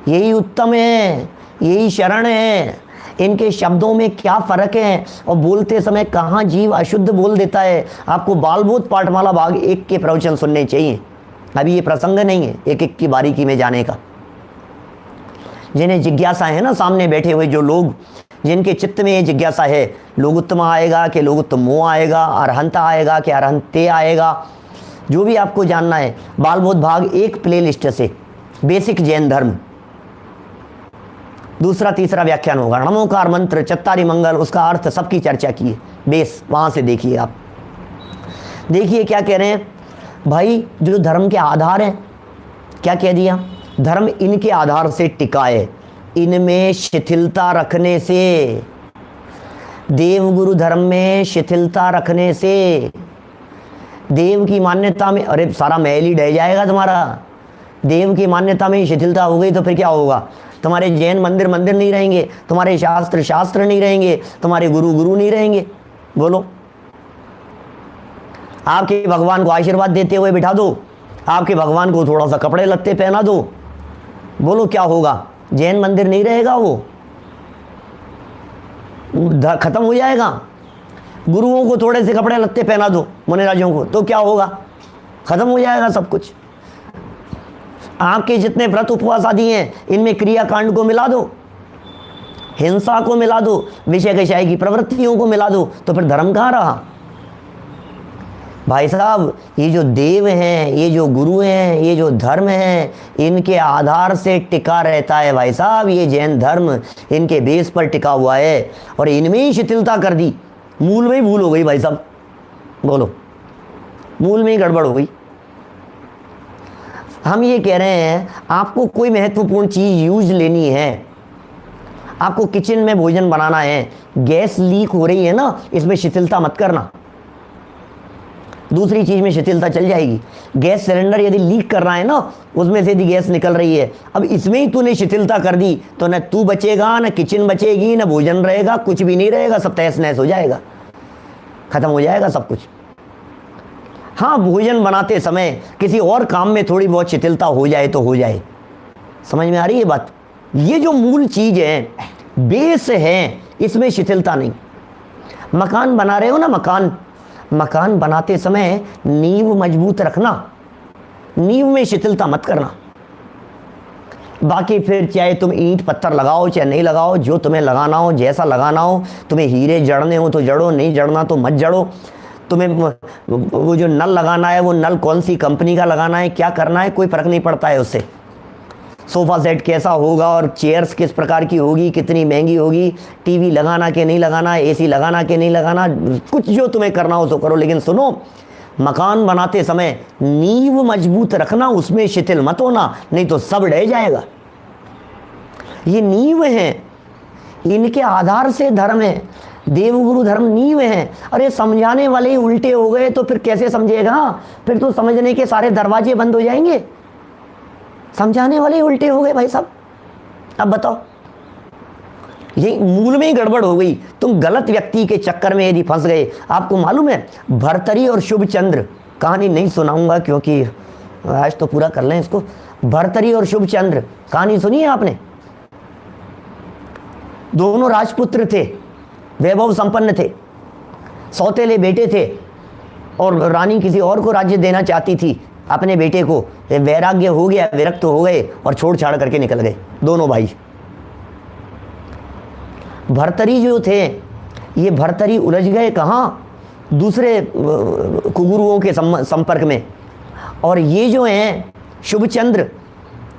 यही उत्तम है, यही शरण है, इनके शब्दों में क्या फ़र्क है और बोलते समय कहाँ जीव अशुद्ध बोल देता है। आपको बालबोध पाठमाला भाग 1 के प्रवचन सुनने चाहिए। अभी ये प्रसंग नहीं है एक एक की बारीकी में जाने का। जिन्हें जिज्ञासा है ना, सामने बैठे हुए जो लोग जिनके चित्त में ये जिज्ञासा है, लोगुत्तम आएगा कि लोगुत्तमो आएगा, अरहंता आएगा कि अरहंते आएगा, जो भी आपको जानना है, बालबोध भाग 1 प्ले लिस्ट से बेसिक जैन धर्म दूसरा तीसरा व्याख्यान होगा। नमोकार मंत्र, चत्तारी मंगल, उसका अर्थ सबकी चर्चा की है, बेस वहाँ से देखिए। आप देखिए क्या कह रहे हैं भाई, जो धर्म के आधार हैं, क्या कह दिया, धर्म इनके आधार से टिका है, इनमें शिथिलता रखने से, देवगुरु धर्म में शिथिलता रखने से, देव की मान्यता में, अरे सारा महल ही ढह जाएगा तुम्हारा। देव की मान्यता में ही शिथिलता हो गई तो फिर क्या होगा, तुम्हारे जैन मंदिर मंदिर नहीं रहेंगे, तुम्हारे शास्त्र शास्त्र नहीं रहेंगे, तुम्हारे गुरु गुरु नहीं रहेंगे। बोलो, आपके भगवान को आशीर्वाद देते हुए बिठा दो, आपके भगवान को थोड़ा सा कपड़े लत्ते पहना दो, बोलो क्या होगा, जैन मंदिर नहीं रहेगा, वो खत्म हो जाएगा। गुरुओं को थोड़े से कपड़े लत्ते पहना दो मुनिराजों को, तो क्या होगा, खत्म हो जाएगा सब कुछ। आपके जितने व्रत उपवास आदि हैं, इनमें क्रियाकांड को मिला दो, हिंसा को मिला दो, विषय कषाय की प्रवृत्तियों को मिला दो, तो फिर धर्म कहाँ रहा। भाई साहब, ये जो देव हैं, ये जो गुरु हैं, ये जो धर्म है, इनके आधार से टिका रहता है भाई साहब। ये जैन धर्म इनके बेस पर टिका हुआ है, और इनमें ही शिथिलता कर दी, मूल में ही भूल हो गई भाई साहब। बोलो, मूल में ही गड़बड़ हो गई। हम ये कह रहे हैं, आपको कोई महत्वपूर्ण चीज़ यूज लेनी है, आपको किचन में भोजन बनाना है, गैस लीक हो रही है ना, इसमें शिथिलता मत करना, दूसरी चीज़ में शिथिलता चल जाएगी। गैस सिलेंडर यदि लीक कर रहा है ना, उसमें से यदि गैस निकल रही है, अब इसमें ही तूने शिथिलता कर दी तो न तू बचेगा, न किचन बचेगी, न भोजन रहेगा, कुछ भी नहीं रहेगा, सब तहस नहस हो जाएगा, खत्म हो जाएगा सब कुछ। हाँ, भोजन बनाते समय किसी और काम में थोड़ी बहुत शिथिलता हो जाए तो हो जाए। समझ में आ रही है बात। ये जो मूल चीज़ है, बेस है, इसमें शिथिलता नहीं। मकान बना रहे हो ना, मकान बनाते समय नींव मजबूत रखना, नींव में शिथिलता मत करना। बाकी फिर चाहे तुम ईंट पत्थर लगाओ चाहे नहीं लगाओ, जो तुम्हें लगाना हो, जैसा लगाना हो, तुम्हें हीरे जड़ने हो तो जड़ो, नहीं जड़ना तो मत जड़ो। तुम्हें वो जो नल लगाना है, वो नल कौन सी कंपनी का लगाना है, क्या करना है, कोई फ़र्क नहीं पड़ता है उससे। सोफ़ा सेट कैसा होगा और चेयर्स किस प्रकार की होगी, कितनी महंगी होगी, टीवी लगाना कि नहीं लगाना, एसी लगाना कि नहीं लगाना, कुछ जो तुम्हें करना हो तो करो, लेकिन सुनो, मकान बनाते समय नींव मजबूत रखना, उसमें शिथिल मत होना, नहीं तो सब ढह जाएगा। ये नींव है, इनके आधार से धर्म है, देवगुरु धर्म नींव है। अरे समझाने वाले ही उल्टे हो गए तो फिर कैसे समझेगा, फिर तो समझने के सारे दरवाजे बंद हो जाएंगे। समझाने वाले उल्टे हो गए भाई साहब। अब बताओ, ये मूल में ही गड़बड़ हो गई, तुम गलत व्यक्ति के चक्कर में यदि फंस गए। आपको मालूम है, भर्तरी और शुभ चंद्र, कहानी नहीं सुनाऊंगा क्योंकि आज तो पूरा कर लें इसको। भर्तरी और शुभ चंद्र कहानी सुनी है आपने? दोनों राजपुत्र थे, वैभव संपन्न थे, सौतेले बेटे थे, और रानी किसी और को राज्य देना चाहती थी अपने बेटे को। वैराग्य हो गया, विरक्त हो गए और छोड़ छाड़ करके निकल गए दोनों भाई। भर्तरी जो थे, ये भर्तरी उलझ गए कहाँ, दूसरे कुगुरुओं के संपर्क में, और ये जो हैं शुभचंद्र,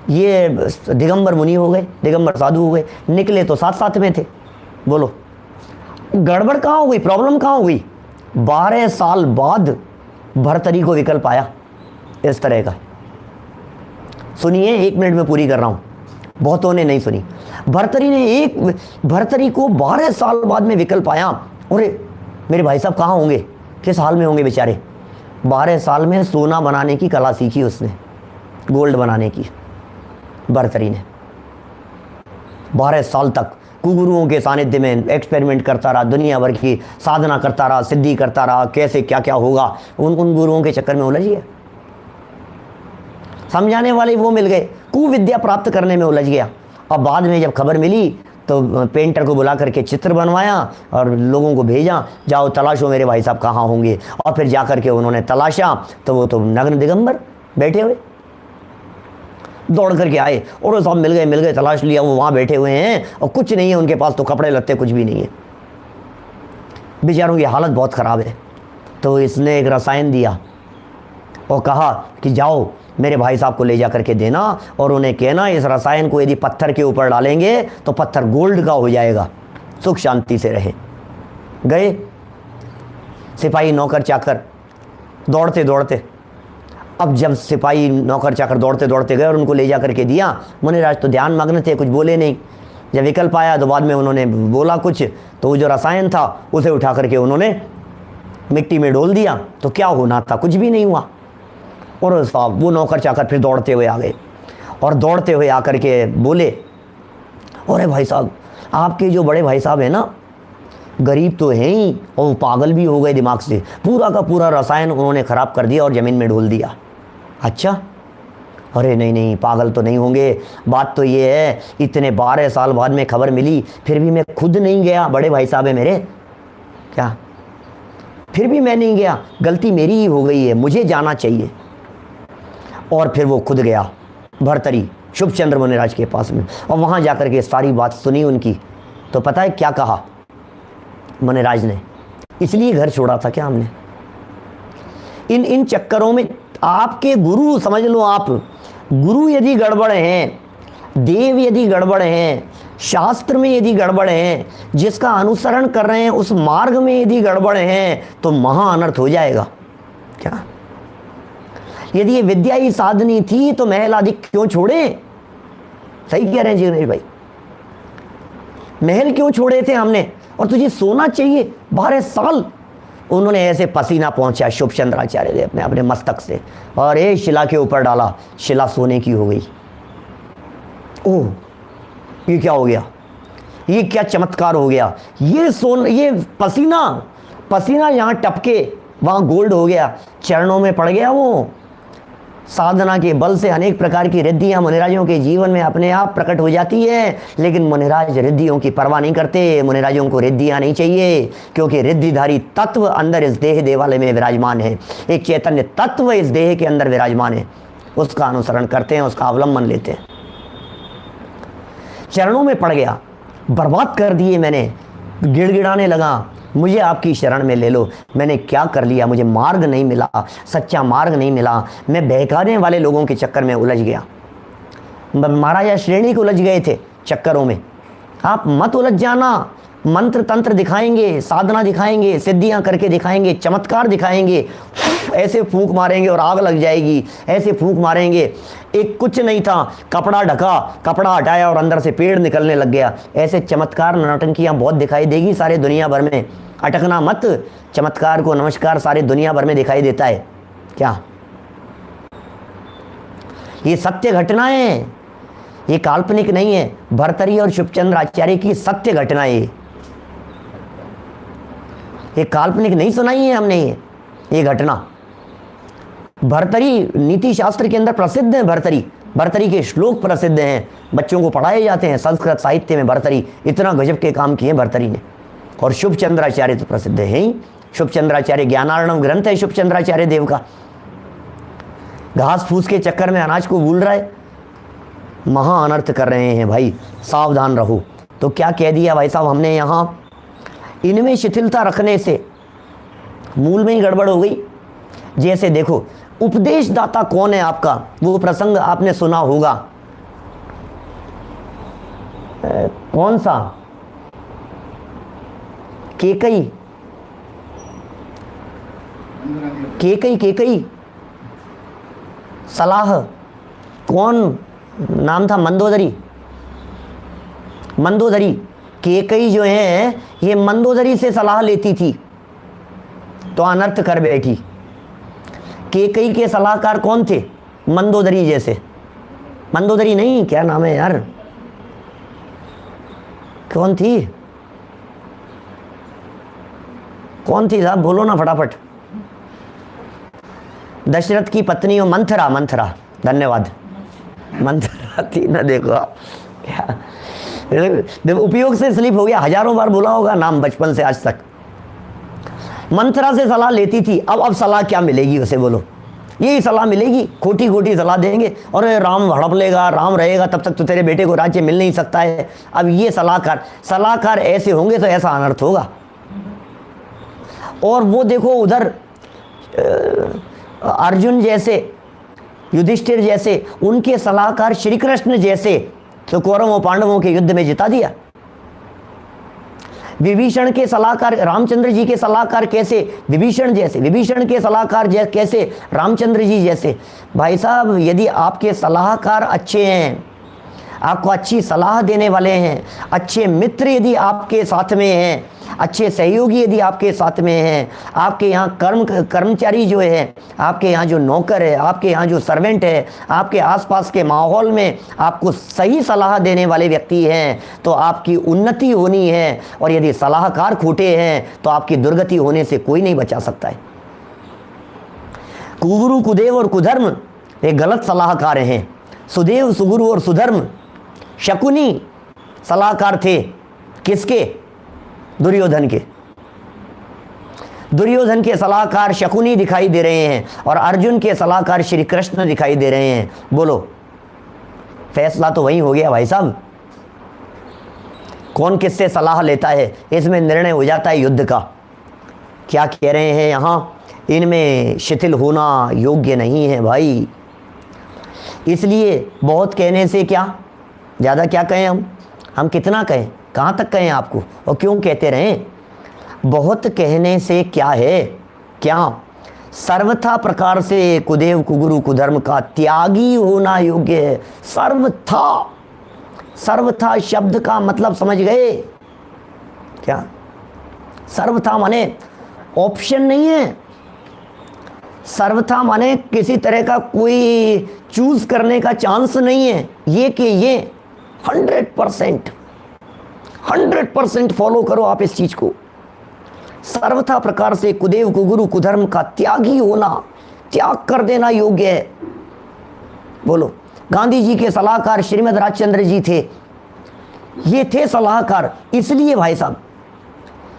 ये दिगंबर मुनि हो गए, दिगंबर साधु हो गए। निकले तो साथ साथ में थे। बोलो गड़बड़ कहाँ हो गई, प्रॉब्लम कहाँ हो गई? 12 साल बाद भर्तरी को विकल्प आया इस तरह का। सुनिए, 1 मिनट में पूरी कर रहा हूँ, बहुतों ने नहीं सुनी। भर्तरी को 12 साल बाद में विकल्प आया। अरे मेरे भाई साहब कहाँ होंगे, किस हाल में होंगे बेचारे। 12 साल में सोना बनाने की कला सीखी उसने, गोल्ड बनाने की। भर्तरी ने 12 साल तक कुगुरुओं के सानिध्य में एक्सपेरिमेंट करता रहा, दुनिया भर की साधना करता रहा, सिद्धि करता रहा, कैसे क्या क्या होगा, उन गुरुओं के चक्कर में उलझ गया। समझाने वाले वो मिल गए, कुविद्या प्राप्त करने में उलझ गया। अब बाद में जब खबर मिली तो पेंटर को बुला करके चित्र बनवाया और लोगों को भेजा, जाओ तलाशो मेरे भाई साहब कहाँ होंगे। और फिर जा करके उन्होंने तलाशा तो वो तो नग्न दिगंबर बैठे हुए, दौड़ करके आए और वो साहब मिल गए, तलाश लिया, वो वहाँ बैठे हुए हैं और कुछ नहीं है उनके पास, तो कपड़े लत्ते कुछ भी नहीं है, बेचारों की हालत बहुत ख़राब है। तो इसने एक रसायन दिया और कहा कि जाओ मेरे भाई साहब को ले जा करके देना और उन्हें कहना इस रसायन को यदि पत्थर के ऊपर डालेंगे तो पत्थर गोल्ड का हो जाएगा, सुख शांति से रहे। गए सिपाही नौकर चाकर दौड़ते दौड़ते, अब जब सिपाही नौकर चाकर दौड़ते दौड़ते गए और उनको ले जा करके दिया, मुनिराज तो ध्यान मग्न थे, कुछ बोले नहीं। जब विकल्प आया तो बाद में उन्होंने बोला कुछ, तो वो जो रसायन था उसे उठा करके उन्होंने मिट्टी में डोल दिया, तो क्या होना था, कुछ भी नहीं हुआ। और साहब वो नौकर चाकर फिर दौड़ते हुए आ गए और दौड़ते हुए आकर के बोले, अरे भाई साहब आपके जो बड़े भाई साहब हैं ना, गरीब तो हैं ही और वो पागल भी हो गए दिमाग से, पूरा का पूरा रसायन उन्होंने ख़राब कर दिया और ज़मीन में डोल दिया। अच्छा, अरे नहीं पागल तो नहीं होंगे, बात तो ये है इतने 12 साल बाद में खबर मिली, फिर भी मैं खुद नहीं गया, बड़े भाई साहब है मेरे, क्या फिर भी मैं नहीं गया, गलती मेरी ही हो गई है, मुझे जाना चाहिए। और फिर वो खुद गया भर्तरी शुभचंद्र मुनिराज के पास में, और वहाँ जाकर के सारी बात सुनी उनकी। तो पता है क्या कहा मुनिराज ने, इसलिए घर छोड़ा था क्या हमने, इन चक्करों में आपके गुरु, समझ लो आप, गुरु यदि गड़बड़ हैं, देव यदि गड़बड़ हैं, शास्त्र में यदि गड़बड़ हैं, जिसका अनुसरण कर रहे हैं उस मार्ग में यदि गड़बड़ हैं, तो महा अनर्थ हो जाएगा। क्या यदि ये विद्या ही साधनी थी तो महल आदि क्यों छोड़े? सही कह रहे हैं जी गणेश भाई, महल क्यों छोड़े थे हमने, और तुझे सोना चाहिए 12 साल। उन्होंने ऐसे पसीना पहुंचा शुभचंद्राचार्य देव ने अपने मस्तक से और एक शिला के ऊपर डाला, शिला सोने की हो गई। ओह, ये क्या हो गया, ये क्या चमत्कार हो गया, ये पसीना यहाँ टपके वहाँ गोल्ड हो गया, चरणों में पड़ गया। वो साधना के बल से अनेक प्रकार की रिद्धियाँ मुनिराजों के जीवन में अपने आप प्रकट हो जाती है, लेकिन मुनिराज रिद्धियों की परवाह नहीं करते। मुनिराजों को रिद्धियाँ नहीं चाहिए, क्योंकि रिद्धिधारी तत्व अंदर इस देह देवालय में विराजमान है, एक चैतन्य तत्व इस देह के अंदर विराजमान है, उसका अनुसरण करते हैं, उसका अवलंबन लेते हैं। चरणों में पड़ गया, बर्बाद कर दिए मैंने, गिड़गिड़ाने लगा, मुझे आपकी शरण में ले लो। मैंने क्या कर लिया, मुझे मार्ग नहीं मिला, सच्चा मार्ग नहीं मिला, मैं बहकाने वाले लोगों के चक्कर में उलझ गया। महाराजा श्रेणी को उलझ गए थे चक्करों में, आप मत उलझ जाना। मंत्र तंत्र दिखाएंगे, साधना दिखाएंगे, सिद्धियां करके दिखाएंगे, चमत्कार दिखाएंगे, ऐसे फूंक मारेंगे और आग लग जाएगी, ऐसे फूंक मारेंगे। एक कुछ नहीं था, कपड़ा ढका, कपड़ा हटाया और अंदर से पेड़ निकलने लग गया। ऐसे चमत्कार नौटंकियां बहुत दिखाई देगी सारे दुनिया भर में, अटकना मत, चमत्कार को नमस्कार सारे दुनिया भर में दिखाई देता है। क्या ये सत्य घटना है, ये काल्पनिक नहीं है। भर्तरी और शुभचंद्र आचार्य की सत्य घटना है, ये काल्पनिक नहीं सुनाई है हमने, ये घटना। भर्तरी नीति शास्त्र के अंदर प्रसिद्ध है, भर्तरी के श्लोक प्रसिद्ध हैं, बच्चों को पढ़ाए जाते हैं संस्कृत साहित्य में। भर्तरी इतना गजब के काम किए भर्तरी ने। और शुभचंद्राचार्य तो प्रसिद्ध है ही, शुभचंद्राचार्य ज्ञानार्णव ग्रंथ है शुभचंद्राचार्य देव का। घास फूस के चक्कर में अनाज को भूल रहा है, महा अनर्थ कर रहे हैं भाई, सावधान रहो। तो क्या कह दिया भाई साहब हमने यहाँ, इनमें शिथिलता रखने से मूल में ही गड़बड़ हो गई। जैसे देखो, उपदेशदाता कौन है आपका, वो प्रसंग आपने सुना होगा, कौन सा, केकई सलाह, कौन नाम था, मंदोदरी। केकई जो है ये मंदोदरी से सलाह लेती थी तो अनर्थ कर बैठी। केकई के सलाहकार कौन थे, मंदोदरी जैसे, मंदोदरी नहीं, क्या नाम है यार, कौन थी साहब, बोलो ना फटाफट। दशरथ की पत्नी और मंथरा, धन्यवाद, मंथरा थी ना, देखो क्या देखो उपयोग से स्लिप हो गया, हजारों बार बोला होगा नाम बचपन से आज तक। मंत्रा से सलाह लेती थी, अब सलाह क्या मिलेगी उसे, बोलो यही सलाह मिलेगी, खोटी खोटी सलाह देंगे। और राम हड़प लेगा, राम रहेगा तब तक तो तेरे बेटे को राज्य मिल नहीं सकता है। अब ये सलाहकार ऐसे होंगे तो ऐसा अनर्थ होगा। और वो देखो उधर अर्जुन जैसे, युधिष्ठिर जैसे, उनके सलाहकार श्री कृष्ण जैसे तो कौरवों पांडवों के युद्ध में जिता दिया। विभीषण के सलाहकार रामचंद्र जी के सलाहकार कैसे, विभीषण जैसे, विभीषण के सलाहकार कैसे, रामचंद्र जी जैसे। भाई साहब यदि आपके सलाहकार अच्छे हैं, आपको अच्छी सलाह देने वाले हैं, अच्छे मित्र यदि आपके साथ में हैं, अच्छे सहयोगी यदि आपके साथ में हैं, आपके यहाँ कर्मचारी जो है, आपके यहाँ जो नौकर है, आपके यहाँ जो सर्वेंट है, आपके आसपास के माहौल में आपको सही सलाह देने वाले व्यक्ति हैं, तो आपकी उन्नति होनी है। और यदि सलाहकार खोटे हैं तो आपकी दुर्गति होने से कोई नहीं बचा सकता है। कुगुरु कुदेव और कुधर्म ये गलत सलाहकार हैं। सुदेव सुगुरु और सुधर्म शकुनी सलाहकार थे, किसके? दुर्योधन के। दुर्योधन के सलाहकार शकुनी दिखाई दे रहे हैं और अर्जुन के सलाहकार श्री कृष्ण दिखाई दे रहे हैं। बोलो फैसला तो वही हो गया भाई साहब। कौन किससे सलाह लेता है इसमें निर्णय हो जाता है युद्ध का। क्या कह रहे हैं यहाँ, इनमें शिथिल होना योग्य नहीं है भाई। इसलिए बहुत कहने से क्या, ज़्यादा क्या कहें हम कितना कहें, कहाँ तक कहें आपको, और क्यों कहते रहें। बहुत कहने से क्या है, क्या सर्वथा प्रकार से कुदेव कुगुरु कुधर्म का त्यागी होना योग्य है। सर्वथा, सर्वथा शब्द का मतलब समझ गए क्या? सर्वथा माने ऑप्शन नहीं है, सर्वथा माने किसी तरह का कोई चूज करने का चांस नहीं है। ये कि ये 100% फॉलो करो आप इस चीज को। सर्वथा प्रकार से कुदेव कुगुरु कुधर्म का त्यागी होना, त्याग कर देना योग्य है। बोलो गांधी जी के सलाहकार श्रीमद राजचंद्र जी थे, ये थे सलाहकार। इसलिए भाई साहब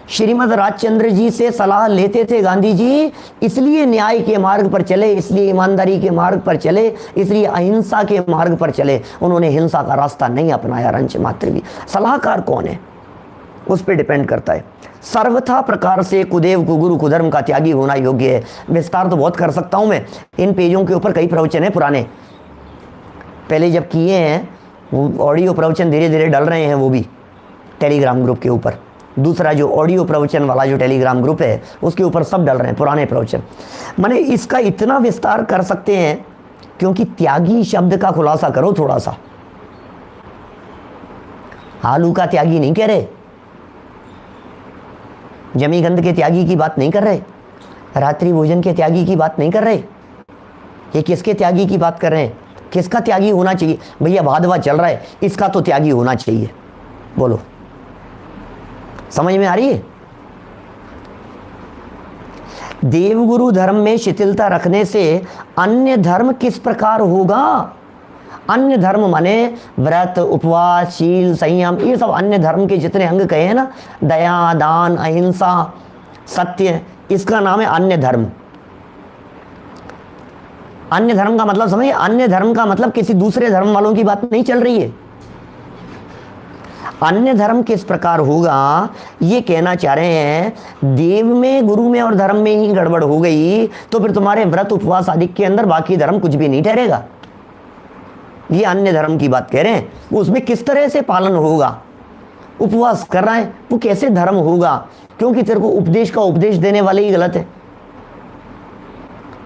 श्रीमद राजचंद्र जी से सलाह लेते थे गांधी जी, इसलिए न्याय के मार्ग पर चले, इसलिए ईमानदारी के मार्ग पर चले, इसलिए अहिंसा के मार्ग पर चले। उन्होंने हिंसा का रास्ता नहीं अपनाया रंच मात्र भी। सलाहकार कौन है उस पर डिपेंड करता है। सर्वथा प्रकार से कुदेव कुगुरु कुधर्म का त्यागी होना योग्य है। विस्तार तो बहुत कर सकता हूं मैं, इन पेजों के ऊपर कई प्रवचन है पुराने, पहले जब किए हैं वो ऑडियो प्रवचन धीरे धीरे डल रहे हैं, वो भी टेलीग्राम ग्रुप के ऊपर। दूसरा जो ऑडियो प्रवचन वाला जो टेलीग्राम ग्रुप है उसके ऊपर सब डल रहे हैं पुराने प्रवचन। माने इसका इतना विस्तार कर सकते हैं क्योंकि त्यागी शब्द का खुलासा करो थोड़ा सा। आलू का त्यागी नहीं कह रहे, जमीगंध के त्यागी की बात नहीं कर रहे, रात्रि भोजन के त्यागी की बात नहीं कर रहे। ये किसके त्यागी की बात कर रहे हैं? किसका त्यागी होना चाहिए? भैया भादवा चल रहा है, इसका तो त्यागी होना चाहिए। बोलो समझ में आ रही है? देवगुरु धर्म में शिथिलता रखने से अन्य धर्म किस प्रकार होगा? अन्य धर्म माने व्रत, उपवास, शील, संयम, ये सब अन्य धर्म के जितने अंग कहे हैं ना, दया, दान, अहिंसा, सत्य, इसका नाम है अन्य धर्म। अन्य धर्म का मतलब समझिए, अन्य धर्म का मतलब किसी दूसरे धर्म वालों की बात नहीं चल रही है। अन्य धर्म किस प्रकार होगा ये कहना चाह रहे हैं। देव में, गुरु में और धर्म में ही गड़बड़ हो गई तो फिर तुम्हारे व्रत, उपवास आदि के अंदर बाकी धर्म कुछ भी नहीं ठहरेगा। ये अन्य धर्म की बात कह रहे हैं, उसमें किस तरह से पालन होगा। उपवास कर रहा है वो कैसे धर्म होगा? क्योंकि तेरे को उपदेश का उपदेश देने वाले ही गलत है।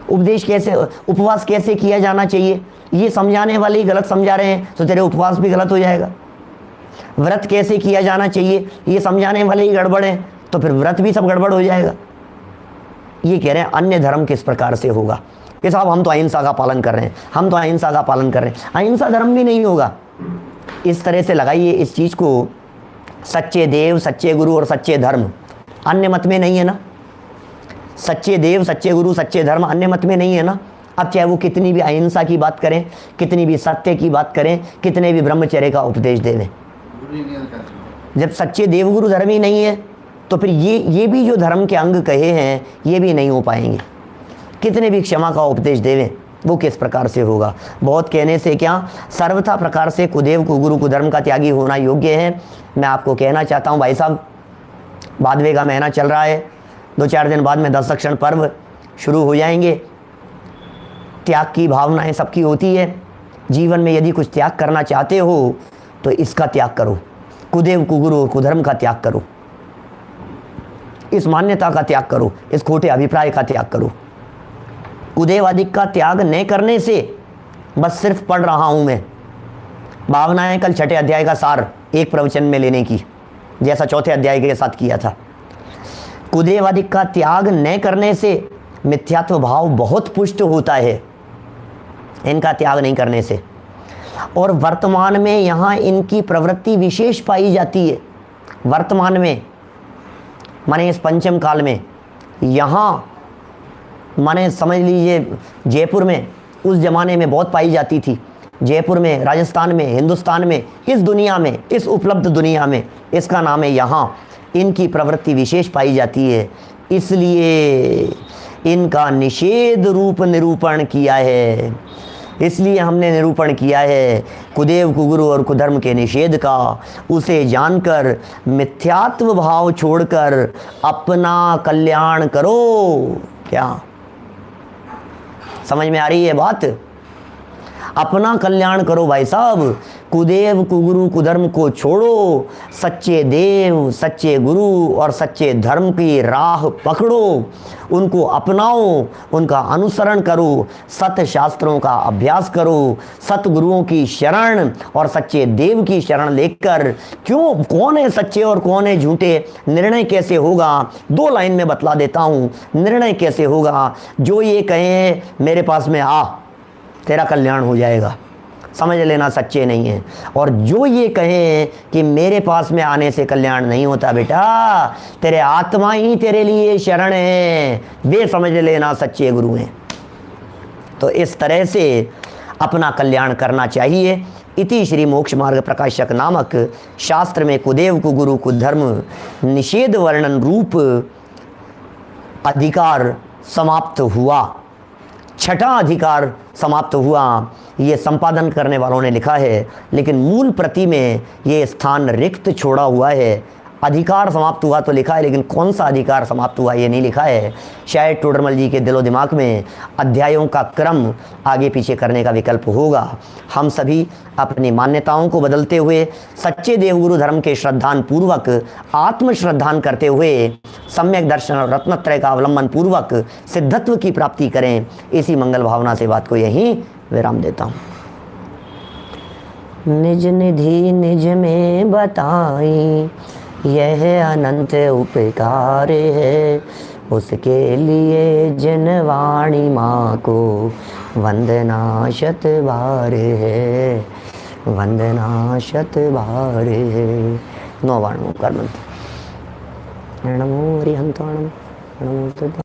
उपदेश कैसे, उपवास कैसे किया जाना चाहिए ये समझाने वाले ही गलत समझा रहे हैं, तो तेरे उपवास भी गलत हो जाएगा। व्रत कैसे किया जाना चाहिए ये समझाने वाले ही गड़बड़ हैं, तो फिर व्रत भी सब गड़बड़ हो जाएगा। ये कह रहे हैं अन्य धर्म किस प्रकार से होगा कि साहब हम तो अहिंसा का पालन कर रहे हैं, हम तो अहिंसा का पालन कर रहे हैं, अहिंसा धर्म भी नहीं होगा। इस तरह से लगाइए इस चीज़ को, सच्चे देव, सच्चे गुरु और सच्चे धर्म अन्य मत में नहीं है ना। सच्चे देव, सच्चे गुरु, सच्चे धर्म अन्य मत में नहीं है ना। अब चाहे वो कितनी भी अहिंसा की बात करें, कितनी भी सत्य की बात करें, कितने भी ब्रह्मचर्य का उपदेश देवें, जब सच्चे देवगुरु धर्म ही नहीं है तो फिर ये भी जो धर्म के अंग कहे हैं ये भी नहीं हो पाएंगे। कितने भी क्षमा का उपदेश देवें वो किस प्रकार से होगा। बहुत कहने से क्या, सर्वथा प्रकार से कुदेव कुगुरु कुधर्म का त्यागी होना योग्य है। मैं आपको कहना चाहता हूँ भाई साहब, भादवे का महीना चल रहा है, 2-4 दिन बाद में दशक्षण पर्व शुरू हो जाएंगे। त्याग की भावनाएं सबकी होती है। जीवन में यदि कुछ त्याग करना चाहते हो तो इसका त्याग करो, कुदेव कुगुरु और कुधर्म का त्याग करो, इस मान्यता का त्याग करो, इस खोटे अभिप्राय का त्याग करो। कुदेवादिक का त्याग न करने से बस सिर्फ पढ़ रहा हूं मैं, भावनाएं कल 6ठे अध्याय का सार एक प्रवचन में लेने की, जैसा 4थे अध्याय के साथ किया था। कुदेवादिक का त्याग न करने से मिथ्यात्व भाव बहुत पुष्ट होता है, इनका त्याग नहीं करने से। और वर्तमान में यहाँ इनकी प्रवृत्ति विशेष पाई जाती है। वर्तमान में माने इस पंचम काल में, यहाँ माने समझ लीजिए जयपुर में उस ज़माने में बहुत पाई जाती थी। जयपुर में, राजस्थान में, हिंदुस्तान में, इस दुनिया में, इस उपलब्ध दुनिया में, इसका नाम है यहाँ, इनकी प्रवृत्ति विशेष पाई जाती है। इसलिए इनका निषेध रूप निरूपण किया है। इसलिए हमने निरूपण किया है कुदेव कुगुरु और कुधर्म के निषेध का। उसे जानकर मिथ्यात्व भाव छोड़कर अपना कल्याण करो। क्या समझ में आ रही है बात? अपना कल्याण करो भाई साहब। कुदेव कुगुरु कुधर्म को छोड़ो, सच्चे देव, सच्चे गुरु और सच्चे धर्म की राह पकड़ो, उनको अपनाओ, उनका अनुसरण करो, सत्य शास्त्रों का अभ्यास करो, सतगुरुओं की शरण और सच्चे देव की शरण लेकर। क्यों, कौन है सच्चे और कौन है झूठे, निर्णय कैसे होगा? 2 लाइन में बतला देता हूँ निर्णय कैसे होगा। जो ये कहे मेरे पास में आ, तेरा कल्याण हो जाएगा, समझ लेना सच्चे नहीं है। और जो ये कहें कि मेरे पास में आने से कल्याण नहीं होता, बेटा तेरे आत्मा ही तेरे लिए शरण है, वे समझ लेना सच्चे गुरु हैं। तो इस तरह से अपना कल्याण करना चाहिए। इति श्री मोक्ष मार्ग प्रकाशक नामक शास्त्र में कुदेव कुगुरु कुधर्म निषेध वर्णन रूप अधिकार समाप्त हुआ। 6ठा अधिकार समाप्त हुआ। ये संपादन करने वालों ने लिखा है, लेकिन मूल प्रति में ये स्थान रिक्त छोड़ा हुआ है। अधिकार समाप्त हुआ तो लिखा है, लेकिन कौन सा अधिकार समाप्त हुआ ये नहीं लिखा है। शायद टोडरमल जी के दिलो दिमाग में अध्यायों का क्रम आगे पीछे करने का विकल्प होगा। हम सभी अपनी मान्यताओं को बदलते हुए सच्चे देवगुरु धर्म के श्रद्धान पूर्वक आत्मश्रद्धान करते हुए सम्यक दर्शन और रत्नत्रय का अवलंबन पूर्वक सिद्धत्व की प्राप्ति करें। इसी मंगल भावना से बात को यहीं विराम देता हूँ। निज निधि निज में बताई, यह अनंत उपकार है, उसके लिए जनवाणी माँ को वंदना शत बार है, वंदना शत बार है। 9 बार ओंकार मंत्र। नमो हरिहंताणम, नमो